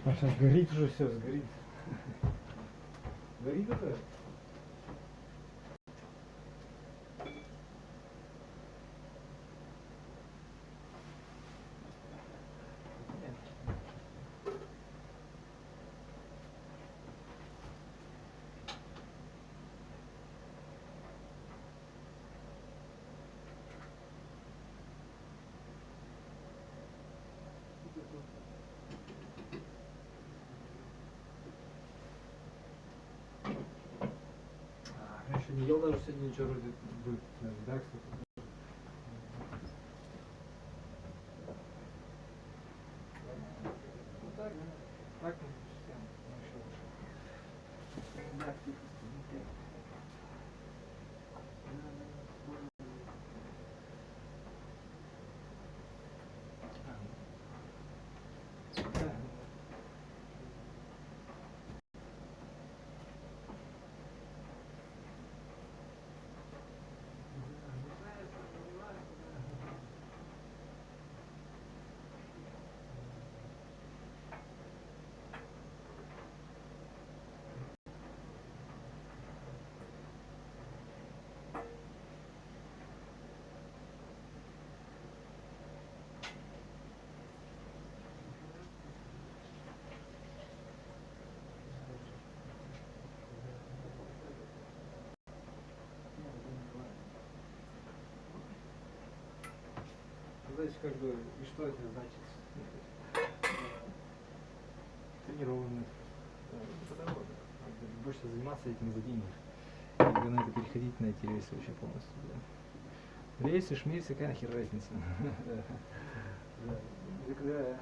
А сейчас горит уже все, сгорит. Горит это? Я не ел даже сегодня ничего вроде будет, да, кстати. Ну так, да. Так, еще лучше. Да, тихо. Знаете, как бы, и что это значит? Тренированный. Потому больше заниматься этим за деньги. И на это переходить на эти рейсы вообще полностью. Да. Рейсы, шмейсы, какая нахер разница? Да.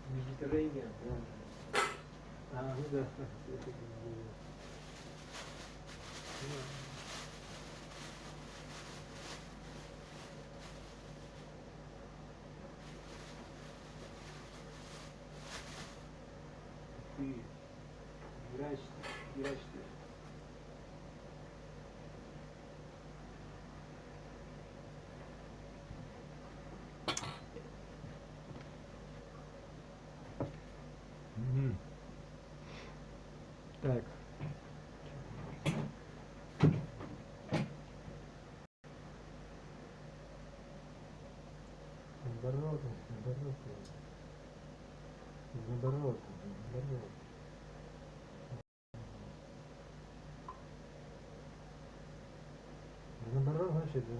Медитеррейниан, да. А, ну да. Ты врач. Так. Наоборот. Наоборот, значит, да.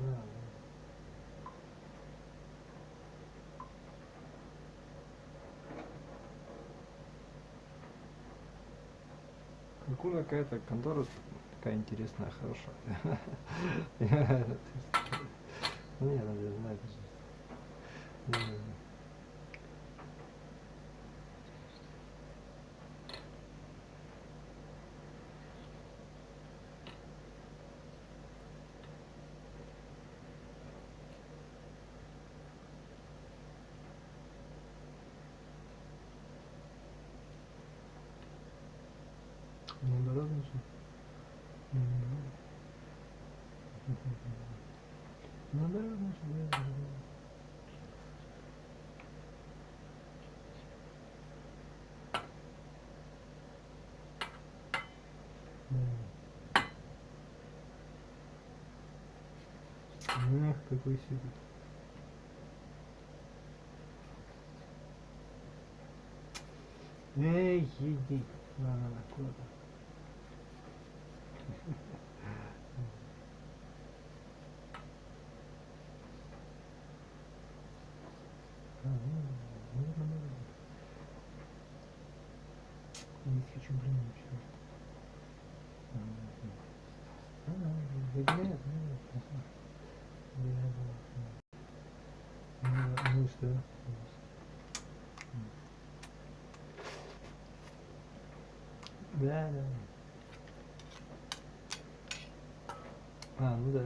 Какая какая-то контора такая интересная, хорошая. Ну, я надо знать. Наоборот, значит. Наоборот, значит, да. Ах, какой сидит. Эй, иди. На, куда-то. Не хочу, блин, ничего. Нет. Ну что? Да. А, ну да.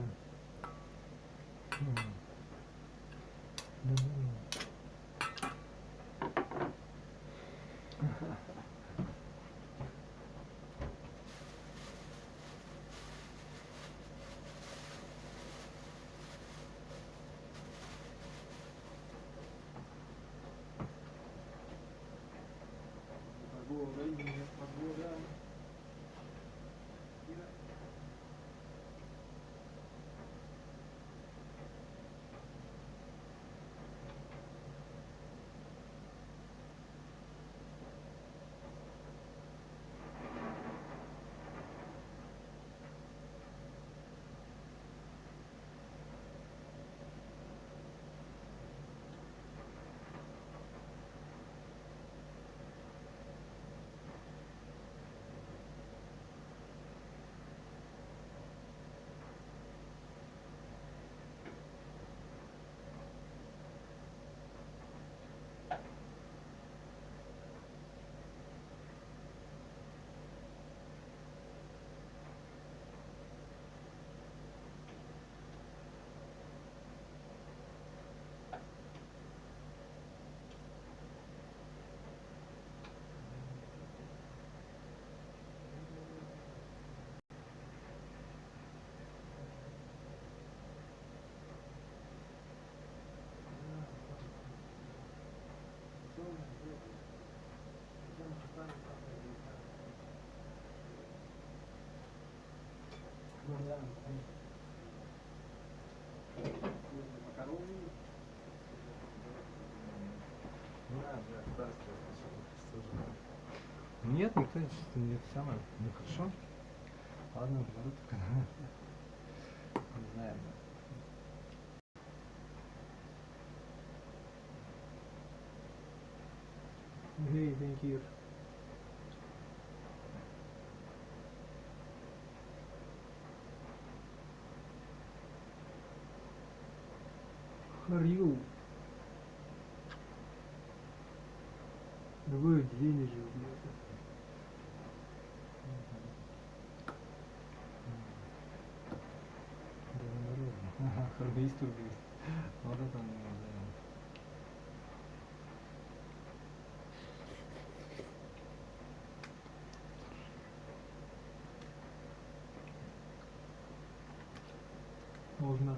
Нет, никто не самое. Ну хорошо. Ладно, буду только. Не знаю. Hey, thank you. How are you? Другое отделение же, блядь. Ага, турбист. Вот это он, да. Можно.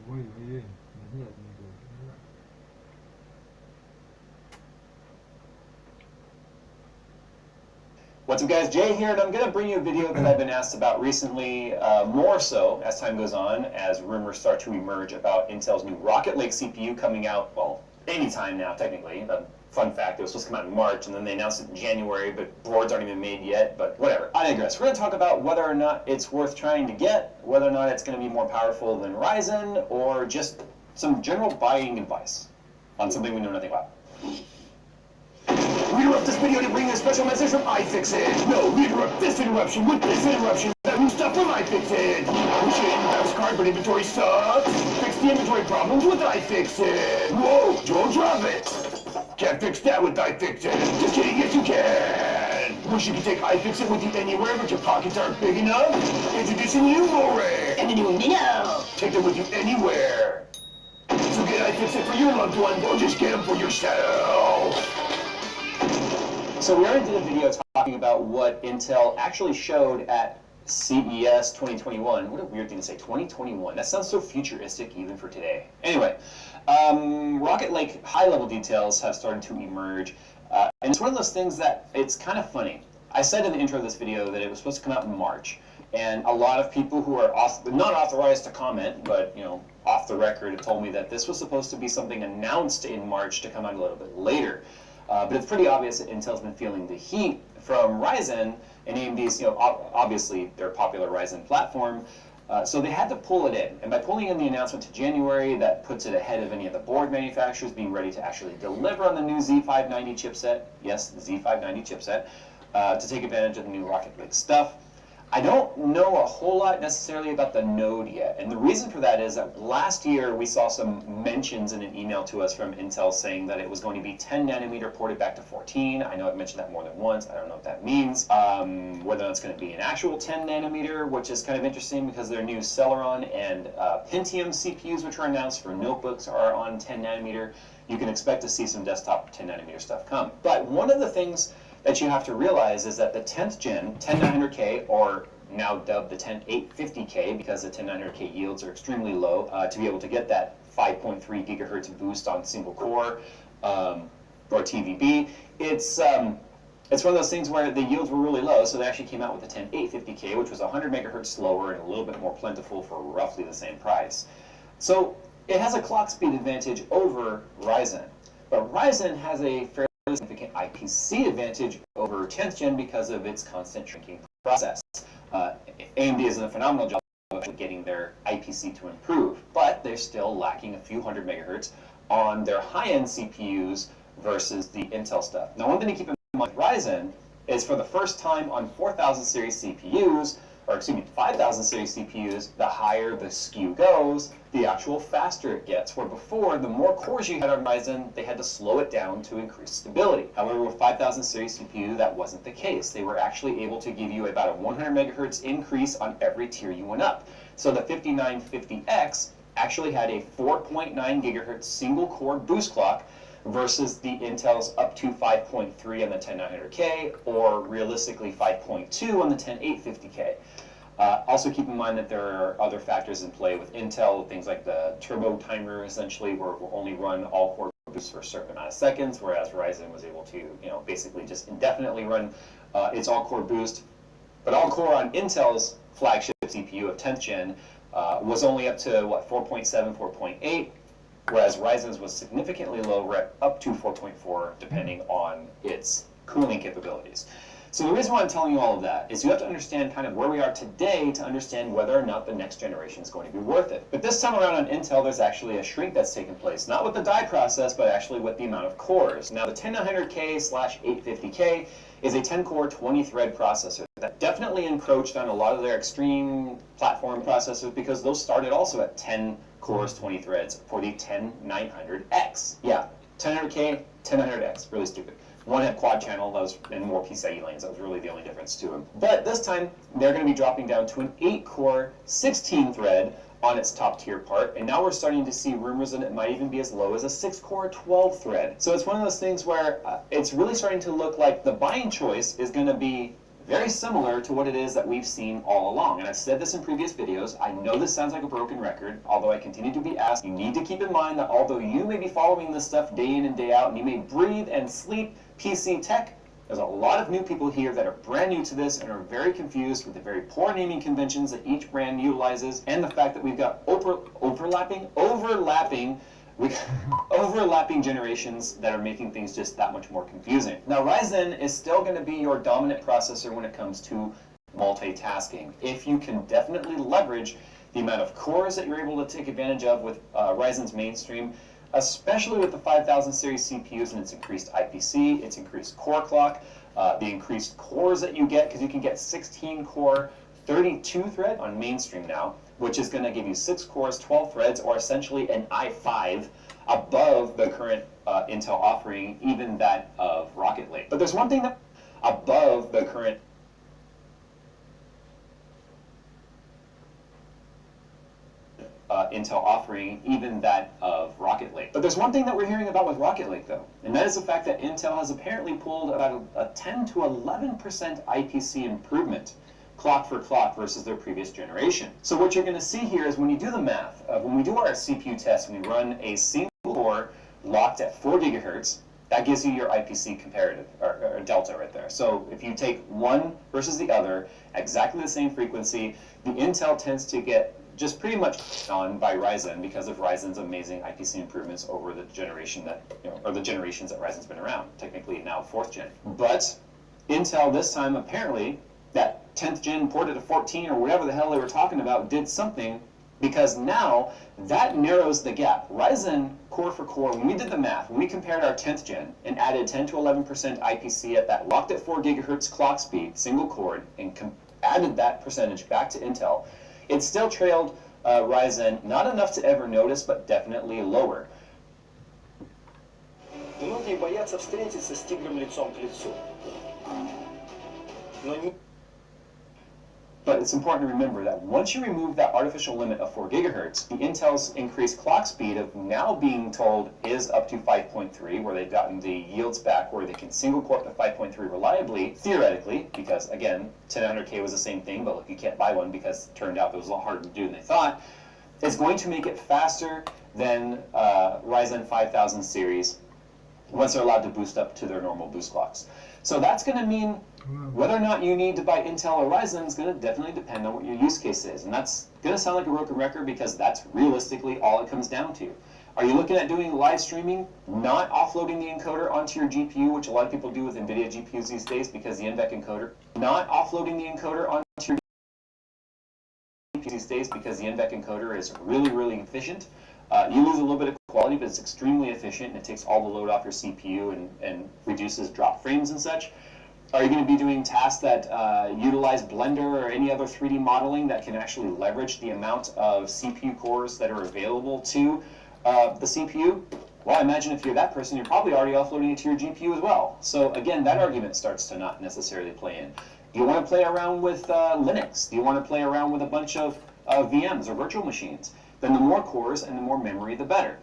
Ой, нет, не было. What's up guys, Jay here, and I'm going to bring you a video that I've been asked about recently, more so as time goes on, as rumors start to emerge about Intel's new Rocket Lake CPU coming out, well, anytime now technically. Fun fact, it was supposed to come out in March, and then they announced it in January, but boards aren't even made yet, but whatever. I digress. We're going to talk about whether or not it's worth trying to get, whether or not it's going to be more powerful than Ryzen, or just some general buying advice on something we know nothing about. We interrupt this video to bring you a special message from iFixit. No, we interrupt this interruption with this interruption. That new stuff from iFixit. Wish you didn't bounce card, but inventory sucks. Fix the inventory problems with iFixit. Whoa, don't drop it. Can't fix that with iFixit. Just kidding, yes you can. Wish you could take iFixit with you anywhere, but your pockets aren't big enough? Introducing you, More. And the new Nino. Take them with you anywhere. So get iFixit for your loved one, or just get them for yourself. So we already did a video talking about what Intel actually showed at CES 2021. What a weird thing to say, 2021. That sounds so futuristic even for today. Anyway, Rocket Lake high-level details have started to emerge. And it's one of those things that it's kind of funny. I said in the intro of this video that it was supposed to come out in March. And a lot of people who are not authorized to comment, but off the record, have told me that this was supposed to be something announced in March to come out a little bit later. But it's pretty obvious that Intel's been feeling the heat from Ryzen and AMD's, obviously their popular Ryzen platform, So they had to pull it in, and by pulling in the announcement to January, that puts it ahead of any of the board manufacturers being ready to actually deliver on the new Z590 chipset, yes, the Z590 chipset, to take advantage of the new Rocket League stuff. I don't know a whole lot necessarily about the node yet, and the reason for that is that last year we saw some mentions in an email to us from Intel saying that it was going to be 10 nanometer ported back to 14. I know I've mentioned that more than once. I don't know what that means. Whether it's going to be an actual 10 nanometer, which is kind of interesting because their new Celeron and Pentium CPUs, which are announced for notebooks, are on 10 nanometer. You can expect to see some desktop 10 nanometer stuff come. But one of the things that you have to realize is that the 10th gen 10900K, or now dubbed the 10850K because the 10900K yields are extremely low, to be able to get that 5.3 gigahertz boost on single core or TVB, it's one of those things where the yields were really low, so they actually came out with the 10850K, which was 100 megahertz slower and a little bit more plentiful for roughly the same price. So it has a clock speed advantage over Ryzen, but Ryzen has a fairly significant IPC advantage over 10th gen because of its constant shrinking process. AMD is doing a phenomenal job of getting their IPC to improve, but they're still lacking a few hundred megahertz on their high-end CPUs versus the Intel stuff. Now, one thing to keep in mind with Ryzen is for the first time on 4000 series CPUs, or excuse me, 5000 series CPUs, the higher the SKU goes, the actual faster it gets. Where before, the more cores you had on Ryzen, they had to slow it down to increase stability. However, with 5000 series CPU, that wasn't the case. They were actually able to give you about a 100 megahertz increase on every tier you went up. So the 5950X actually had a 4.9 gigahertz single core boost clock versus the Intel's up to 5.3 on the 10900K, or realistically 5.2 on the 10850K. Also keep in mind that there are other factors in play with Intel, things like the turbo timer essentially, where it will only run all core boosts for a certain amount of seconds, whereas Ryzen was able to, basically just indefinitely run its all core boost. But all core on Intel's flagship CPU of 10th gen was only up to, what, 4.7, 4.8, whereas Ryzen's was significantly lower, up to 4.4, depending on its cooling capabilities. So the reason why I'm telling you all of that is you have to understand kind of where we are today to understand whether or not the next generation is going to be worth it. But this time around on Intel, there's actually a shrink that's taken place, not with the die process, but actually with the amount of cores. Now the 10900K/850K is a 10-core, 20-thread processor that definitely encroached on a lot of their extreme platform processors because those started also at 10 cores, 20 threads for the 10900X. Yeah, 10900K, 10900X, really stupid. One had quad channel, that was in more PCIe lanes. That was really the only difference to them. But this time, they're going to be dropping down to an 8-core, 16-thread on its top tier part. And now we're starting to see rumors that it might even be as low as a 6-core, 12-thread. So it's one of those things where it's really starting to look like the buying choice is going to be very similar to what it is that we've seen all along. And I've said this in previous videos. I know this sounds like a broken record, although I continue to be asked. You need to keep in mind that although you may be following this stuff day in and day out, and you may breathe and sleep PC tech, there's a lot of new people here that are brand new to this and are very confused with the very poor naming conventions that each brand utilizes, and the fact that we've got overlapping generations that are making things just that much more confusing. Now, Ryzen is still going to be your dominant processor when it comes to multitasking. If you can definitely leverage the amount of cores that you're able to take advantage of with Ryzen's mainstream, especially with the 5000 series CPUs and its increased IPC, its increased core clock, the increased cores that you get, because you can get 16-core, 32-thread on mainstream now, which is going to give you 6 cores, 12 threads, or essentially an i5 above the current Intel offering, even that of Rocket League. But there's one thing that above the current Intel offering, even that of Rocket League. But there's one thing that we're hearing about with Rocket League, though, and that is the fact that Intel has apparently pulled about a 10 to 11% IPC improvement clock for clock versus their previous generation. So what you're going to see here is when you do the math, when we do our CPU test, we run a single core locked at 4 gigahertz, that gives you your IPC comparative, or delta right there. So if you take one versus the other, exactly the same frequency, the Intel tends to get just pretty much on by Ryzen because of Ryzen's amazing IPC improvements over the generation that, or the generations that Ryzen's been around, technically now 4th gen. But Intel this time, apparently, that 10th gen ported to 14 or whatever the hell they were talking about did something, because now that narrows the gap. Ryzen core for core, when we did the math, when we compared our 10th gen and added 10 to 11% IPC at that locked at 4 gigahertz clock speed, single core, and added that percentage back to Intel, it still trailed Ryzen, not enough to ever notice, but definitely lower. Многие боятся встретиться с тигром лицом к лицу. Но не... But it's important to remember that once you remove that artificial limit of 4 gigahertz, the Intel's increased clock speed of now being told is up to 5.3, where they've gotten the yields back where they can single core up to 5.3 reliably, theoretically, because again, 10900K was the same thing, but look, you can't buy one because it turned out it was a lot harder to do than they thought. It's going to make it faster than Ryzen 5000 series once they're allowed to boost up to their normal boost clocks. So that's going to mean whether or not you need to buy Intel or Ryzen is going to definitely depend on what your use case is. And that's going to sound like a broken record because that's realistically all it comes down to. Are you looking at doing live streaming, not offloading the encoder onto your GPU, which a lot of people do with NVIDIA GPUs these days because the NVEC encoder, not offloading the encoder onto your GPU these days because the NVEC encoder is really, really efficient? You lose a little bit of quality, but it's extremely efficient and it takes all the load off your CPU and reduces drop frames and such. Are you going to be doing tasks that utilize Blender or any other 3D modeling that can actually leverage the amount of CPU cores that are available to the CPU? Well, I imagine if you're that person, you're probably already offloading it to your GPU as well. So again, that argument starts to not necessarily play in. Do you want to play around with Linux? Do you want to play around with a bunch of VMs or virtual machines? Then the more cores and the more memory, the better.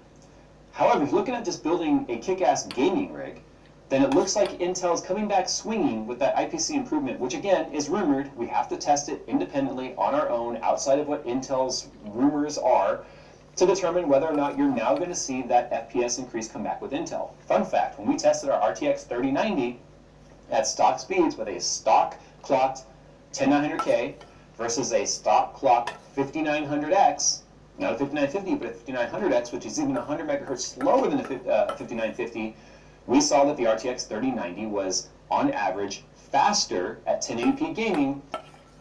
However, if you're looking at just building a kick-ass gaming rig, then it looks like Intel's coming back swinging with that IPC improvement, which again is rumored. We have to test it independently on our own, outside of what Intel's rumors are, to determine whether or not you're now going to see that FPS increase come back with Intel. Fun fact, when we tested our RTX 3090 at stock speeds with a stock clocked 10900K versus a stock clocked 5900X, not a 5950, but a 5900X, which is even 100 megahertz slower than a 5950, we saw that the RTX 3090 was, on average, faster at 1080p gaming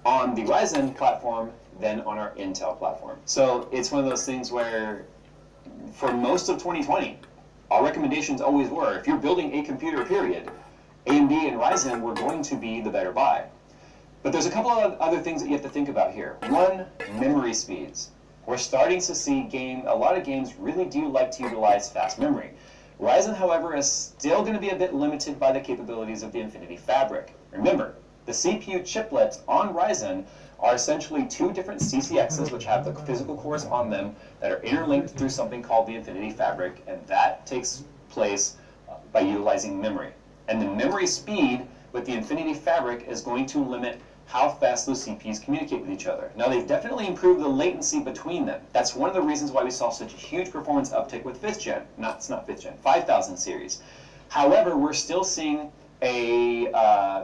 on the Ryzen platform than on our Intel platform. So it's one of those things where, for most of 2020, our recommendations always were, if you're building a computer, period, AMD and Ryzen were going to be the better buy. But there's a couple of other things that you have to think about here. One, memory speeds. We're starting to see a lot of games really do like to utilize fast memory. Ryzen, however, is still going to be a bit limited by the capabilities of the Infinity Fabric. Remember, the CPU chiplets on Ryzen are essentially two different CCXs which have the physical cores on them that are interlinked through something called the Infinity Fabric, and that takes place by utilizing memory. And the memory speed with the Infinity Fabric is going to limit how fast those CPUs communicate with each other. Now, they've definitely improved the latency between them. That's one of the reasons why we saw such a huge performance uptick with 5th gen, it's not 5th gen, 5000 series. However, we're still seeing a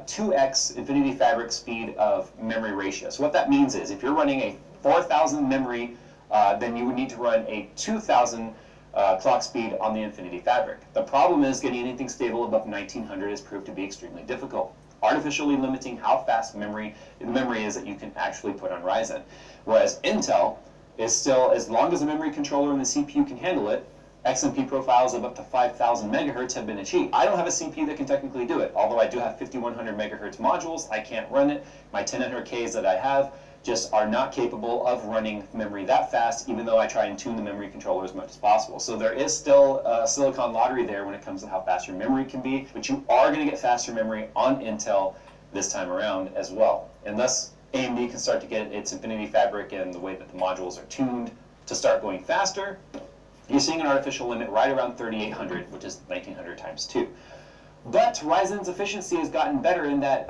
2x Infinity Fabric speed of memory ratio. So what that means is if you're running a 4000 memory, then you would need to run a 2000 clock speed on the Infinity Fabric. The problem is getting anything stable above 1900 has proved to be extremely difficult, artificially limiting how fast memory is that you can actually put on Ryzen. Whereas Intel is still, as long as the memory controller and the CPU can handle it, XMP profiles of up to 5000 megahertz have been achieved. I don't have a CPU that can technically do it, although I do have 5100 megahertz modules. I can't run it. My 10900Ks that I have just are not capable of running memory that fast, even though I try and tune the memory controller as much as possible. So there is still a silicon lottery there when it comes to how fast your memory can be, but you are going to get faster memory on Intel this time around as well. Unless AMD can start to get its Infinity Fabric and the way that the modules are tuned to start going faster, you're seeing an artificial limit right around 3800, which is 1900 times 2. But Ryzen's efficiency has gotten better in that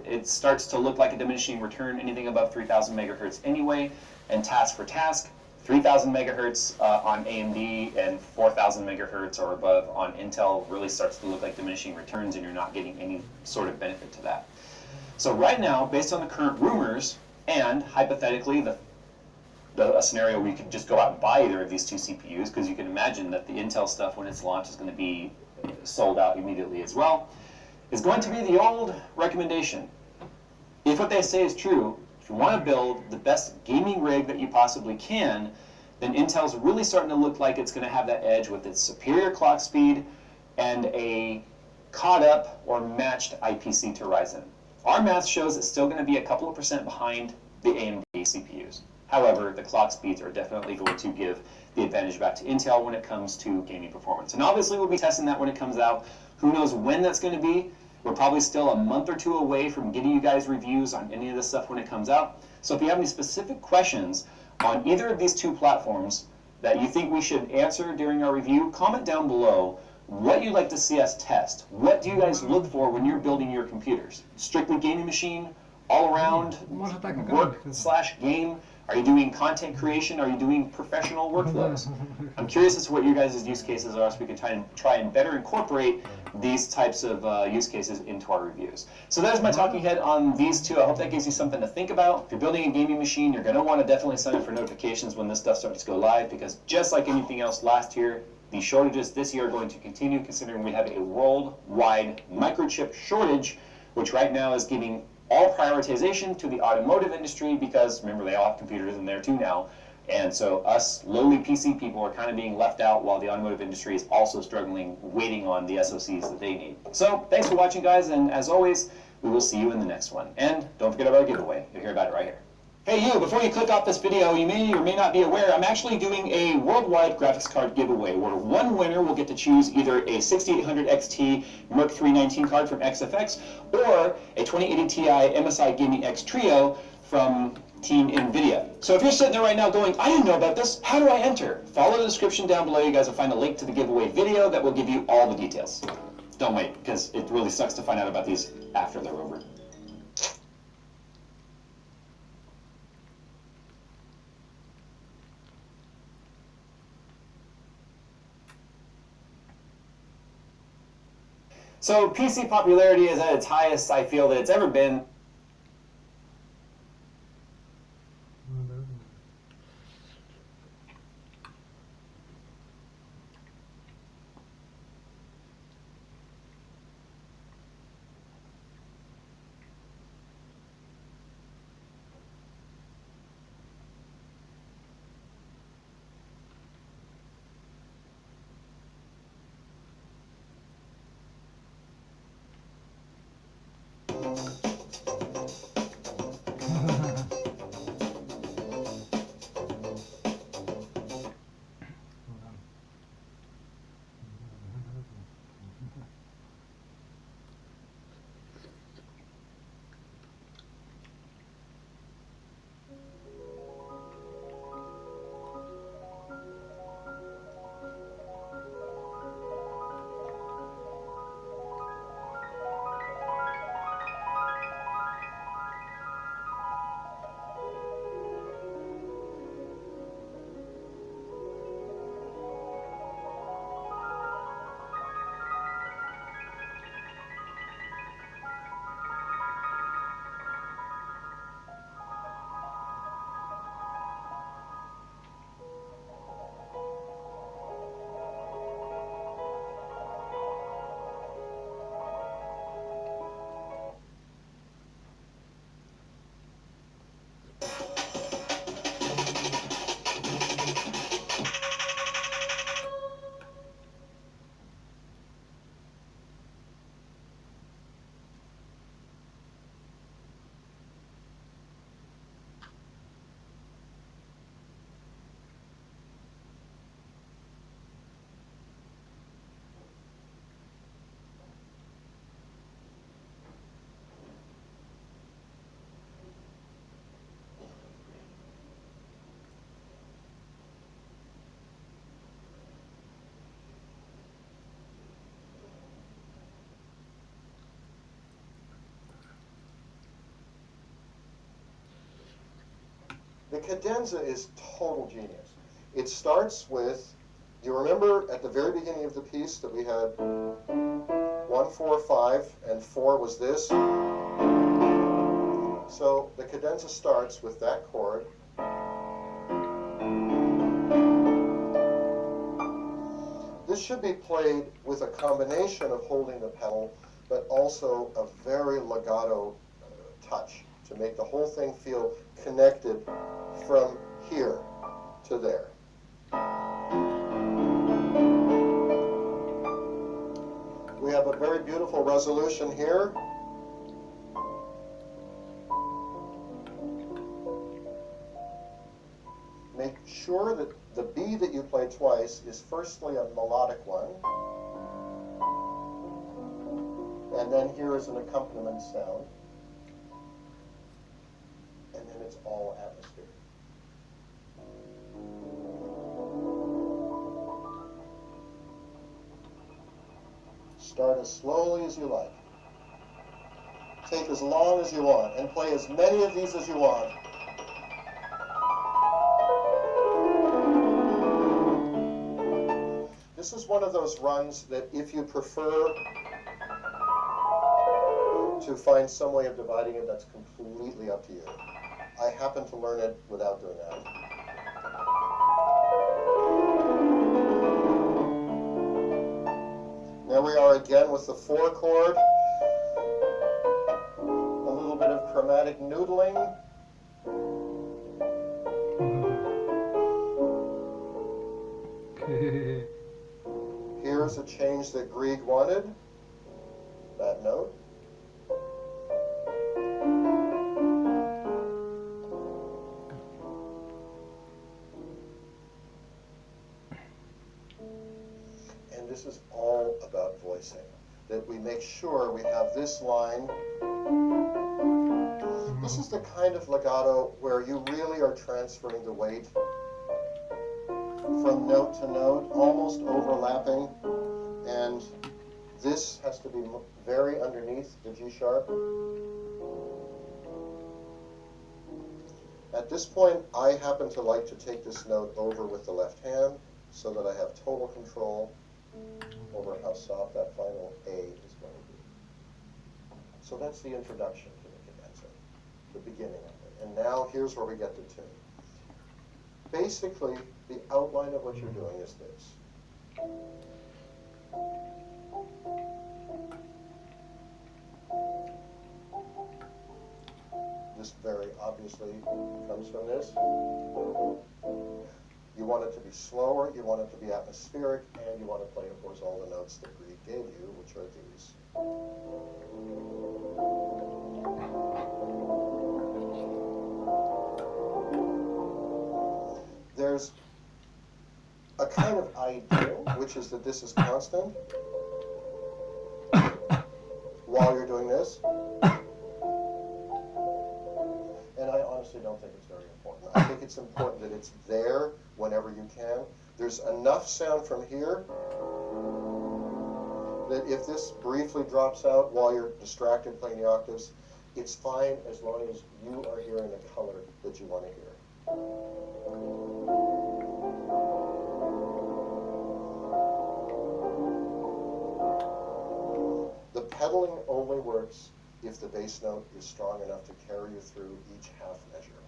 it starts to look like a diminishing return, anything above 3000 megahertz anyway, and task for task, 3000 megahertz on AMD and 4000 megahertz or above on Intel really starts to look like diminishing returns, and you're not getting any sort of benefit to that. So right now, based on the current rumors, and hypothetically a scenario where you could just go out and buy either of these two CPUs, because you can imagine that the Intel stuff when it's launched is going to be sold out immediately as well, is going to be the old recommendation. if what they say is true, if you want to build the best gaming rig that you possibly can, then Intel's really starting to look like it's going to have that edge with its superior clock speed and a caught up or matched IPC to Ryzen. Our math shows it's still going to be a couple of percent behind the AMD CPUs. However, the clock speeds are definitely going to give the advantage back to Intel when it comes to gaming performance. And obviously we'll be testing that when it comes out. Who knows when that's going to be? We're probably still a month or two away from getting you guys reviews on any of this stuff when it comes out. So if you have any specific questions on either of these two platforms that you think we should answer during our review, comment down below what you'd like to see us test. What do you guys look for when you're building your computers? Strictly gaming machine, all around, work/game? Are you doing content creation? Are you doing professional workflows? I'm curious as to what your guys' use cases are so we can try and better incorporate these types of use cases into our reviews. So there's my talking head on these two. I hope that gives you something to think about. If you're building a gaming machine, you're going to want to definitely sign up for notifications when this stuff starts to go live, because just like anything else last year, the shortages this year are going to continue, considering we have a worldwide microchip shortage, which right now is giving all prioritization to the automotive industry, because remember, they all have computers in there too now. And so us lowly PC people are kind of being left out, while the automotive industry is also struggling, waiting on the SoCs that they need. So thanks for watching, guys, and as always, we will see you in the next one. And don't forget about our giveaway. You'll hear about it right here. Hey you, before you click off this video, you may or may not be aware, I'm actually doing a worldwide graphics card giveaway where one winner will get to choose either a 6800 XT Merc 319 card from XFX or a 2080 Ti MSI Gaming X Trio from Team NVIDIA. So if you're sitting there right now going, I didn't know about this, how do I enter? Follow the description down below. You guys will find a link to the giveaway video that will give you all the details. Don't wait, because it really sucks to find out about these after they're over. So PC popularity is at its highest, I feel, that it's ever been. The cadenza is total genius. It starts with, you remember at the very beginning of the piece that we had 1, 4, 5, and 4 was this? So the cadenza starts with that chord. This should be played with a combination of holding the pedal, but also a very legato touch to make the whole thing feel connected from here to there. We have a very beautiful resolution here. Make sure that the B that you play twice is firstly a melodic one, and then here is an accompaniment sound, and then it's all atmosphere. Start as slowly as you like. Take as long as you want, and play as many of these as you want. This is one of those runs that if you prefer to find some way of dividing it, that's completely up to you. I happen to learn it without doing that. There we are again with the 4 chord. A little bit of chromatic noodling. Here's a change that Grieg wanted, that note. And this is all about voicing, that we make sure we have this line. This is the kind of legato where you really are transferring the weight from note to note, almost overlapping, and this has to be very underneath the G sharp. At this point, I happen to like to take this note over with the left hand so that I have total control over how soft that final A is going to be. So that's the introduction to the cadenza, the beginning of it. And now here's where we get to tune. Basically, the outline of what you're doing is this. This very obviously comes from this. You want it to be slower, you want it to be atmospheric, and you want to play, of course, all the notes that Grieg gave you, which are these. There's a kind of ideal, which is that this is constant while you're doing this. And I honestly don't think it's very important. I think it's important that it's there whenever you can. There's enough sound from here that if this briefly drops out while you're distracted playing the octaves, it's fine as long as you are hearing the color that you want to hear. The pedaling only works if the bass note is strong enough to carry you through each half measure.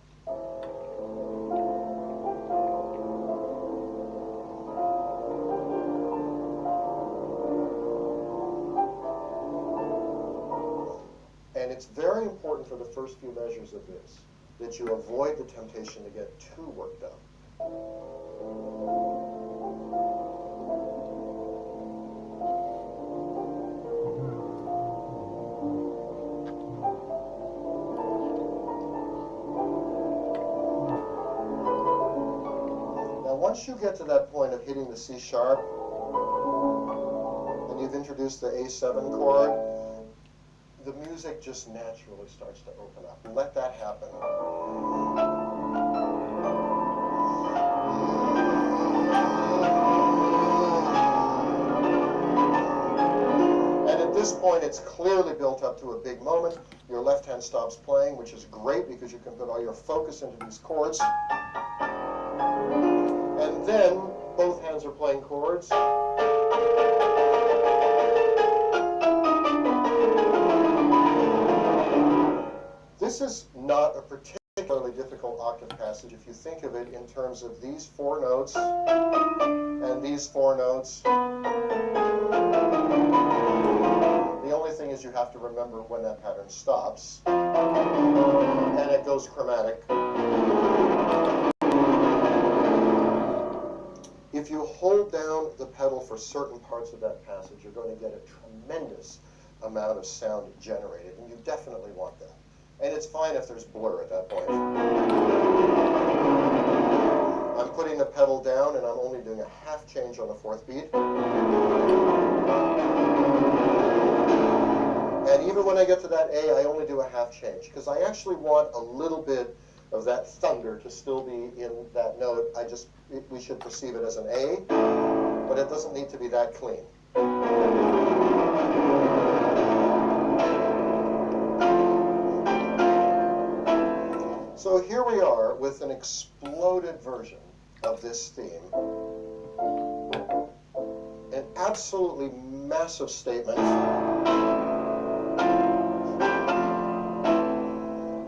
And it's very important for the first few measures of this that you avoid the temptation to get too worked up. Once you get to that point of hitting the C sharp, and you've introduced the A7 chord, the music just naturally starts to open up. And let that happen. And at this point, it's clearly built up to a big moment. Your left hand stops playing, which is great because you can put all your focus into these chords. And then both hands are playing chords. This is not a particularly difficult octave passage if you think of it in terms of these 4 notes and these 4 notes. The only thing thing is you have to remember when that pattern stops, and it goes chromatic. If you hold down the pedal for certain parts of that passage, you're going to get a tremendous amount of sound generated, and you definitely want that. And it's fine if there's blur at that point. I'm putting the pedal down, and I'm only doing a half change on the fourth beat. And even when I get to that A, I only do a half change, because I actually want a little bit of that thunder to still be in that note. We should perceive it as an A, but it doesn't need to be that clean. So here we are with an exploded version of this theme. An absolutely massive statement,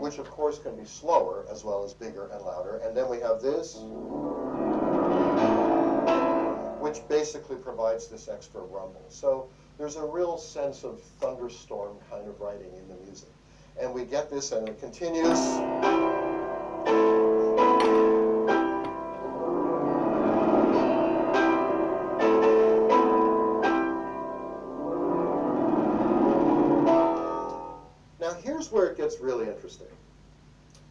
which of course can be slower as well as bigger and louder. And then we have this, which basically provides this extra rumble. So there's a real sense of thunderstorm kind of writing in the music. And we get this, and it continues. Now here's where it gets really interesting.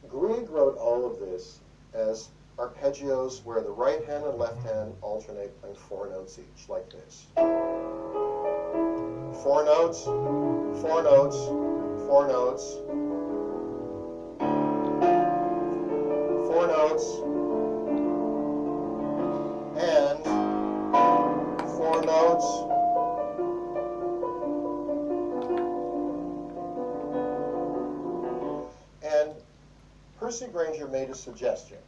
Grieg wrote all of this as arpeggios where the right hand and left hand alternate playing 4 notes each, like this. 4 notes, 4 notes, 4 notes, 4 notes, and 4 notes. And Percy Grainger made a suggestion,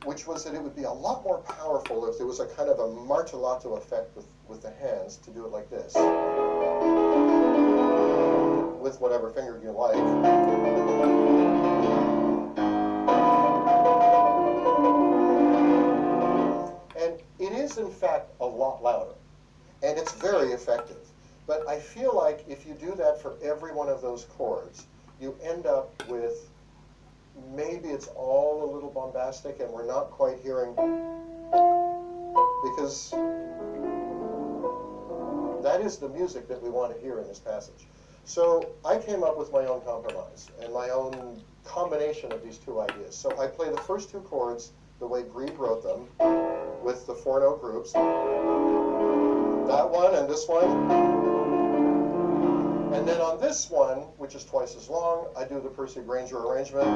which was that it would be a lot more powerful if there was a kind of a martellato effect with the hands to do it like this, with whatever finger you like. And it is, in fact, a lot louder, and it's very effective. But I feel like if you do that for every one of those chords, you end up with, maybe it's all a little bombastic and we're not quite hearing, because that is the music that we want to hear in this passage. So I came up with my own compromise and my own combination of these two ideas. So I play the first 2 chords the way Grieg wrote them, with the 4-note groups. That one and this one. And then on this one, which is twice as long, I do the Percy Grainger arrangement.